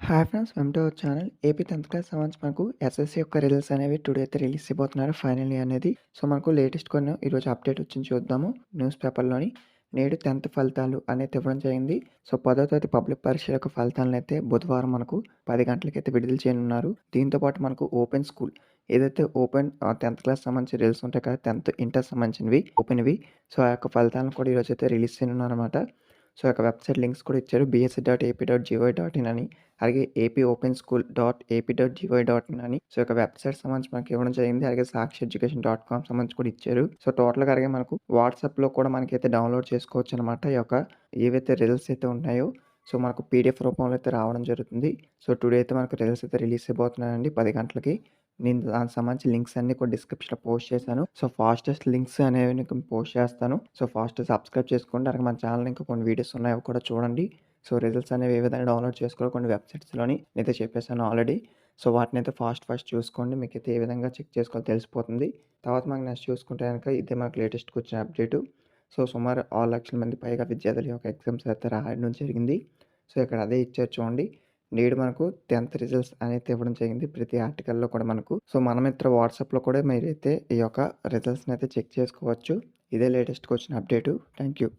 Hi friends, welcome to our channel. AP 10th class సంబంధించి మనకు SSC యొక్క results అనేవి టుడే అయితే రిలీజ్ చేయబోతున్నారు ఫైనల్లీ అనేది. సో, మనకు లేటెస్ట్ కొన్ని ఈరోజు అప్డేట్ వచ్చింది చూద్దాము. న్యూస్ పేపర్‌లోని నేడు 10th ఫలితాలు అనేది ఇవ్వడం జరిగింది. సో, 10వ తరగతి పబ్లిక్ పరీక్షల యొక్క ఫలితాలనైతే బుధవారం మనకు 10 గంటలకైతే విడుదల చేయనున్నారు. దీంతో పాటు మనకు ఓపెన్ స్కూల్ ఏదైతే ఓపెన్ 10th క్లాస్ సంబంధించి రిజల్ట్స్ ఉంటాయి కదా! 10th, ఇంటర్ సంబంధించినవి ఓపెన్‌వి. సో, ఆ యొక్క ఫలితాలను కూడా ఈరోజైతే రిలీజ్ చేయనున్నారనమాట. సో, యొక్క వెబ్‌సైట్ లింక్స్ కూడా ఇచ్చారు. bsc.ap.gov.in అని, అలాగే apopenSchool.ap.gov.in అని. సో, యొక్క వెబ్‌సైట్ సంబంధించి మనకి ఇవ్వడం జరిగింది. అలాగే సాక్షి-ఎడ్యుకేషన్.com సంబంధించి కూడా ఇచ్చారు. సో, టోటల్‌గా అలాగే మనకు వాట్సాప్‌లో కూడా మనకైతే డౌన్‌లోడ్ చేసుకోవచ్చనమాట. ఈ యొక్క ఏవైతే రిజల్ట్స్ అయితే ఉన్నాయో, సో, మనకు పీడీఎఫ్ రూపంలో అయితే రావడం జరుగుతుంది. సో, టుడే అయితే మనకు రిజల్ట్స్ అయితే రిలీజ్ చేయబోతున్నారండి 10 గంటలకి. నేను దానికి సంబంధించి లింక్స్ అన్నీ కూడా డిస్క్రిప్షన్‌లో పోస్ట్ చేశాను. సో, ఫాస్టెస్ట్ లింక్స్ అనేవి నీకు పోస్ట్ చేస్తాను. సో, ఫాస్ట్ సబ్స్క్రైబ్ చేసుకోండి. అలాగే మన ఛానల్‌లో ఇంకా కొన్ని వీడియోస్ ఉన్నాయి, అవి కూడా చూడండి. సో, రిజల్ట్స్ అనేవి ఏ విధంగా డౌన్‌లోడ్ చేసుకోవాలో కొన్ని వెబ్‌సైట్స్‌లోని నేనైతే చెప్పేసాను ఆల్రెడీ. సో, వాటినైతే ఫాస్ట్ చూసుకోండి. మీకైతే ఏ విధంగా చెక్ చేసుకోవాలో తెలిసిపోతుంది. తర్వాత మనకు నెక్స్ట్ చూసుకుంటే గనక ఇదే మనకు లేటెస్ట్‌గా వచ్చిన అప్డేటు. సో, సుమారు 6,00,000 మంది పైగా విద్యార్థుల యొక్క ఎగ్జామ్స్ అయితే రాయడం జరిగింది. సో, ఇక్కడ అదే ఇచ్చారు చూడండి. నేడు మనకు 10th రిజల్ట్స్ అనేది ఇవ్వడం జరిగింది. ప్రతి ఆర్టికల్‌లో కూడా మనకు. సో, మన మిత్ర వాట్సాప్‌లో కూడా మీరైతే ఈ యొక్క రిజల్ట్స్‌ని అయితే చెక్ చేసుకోవచ్చు. ఇదే లేటెస్ట్‌గా వచ్చిన అప్డేటు. Thank you.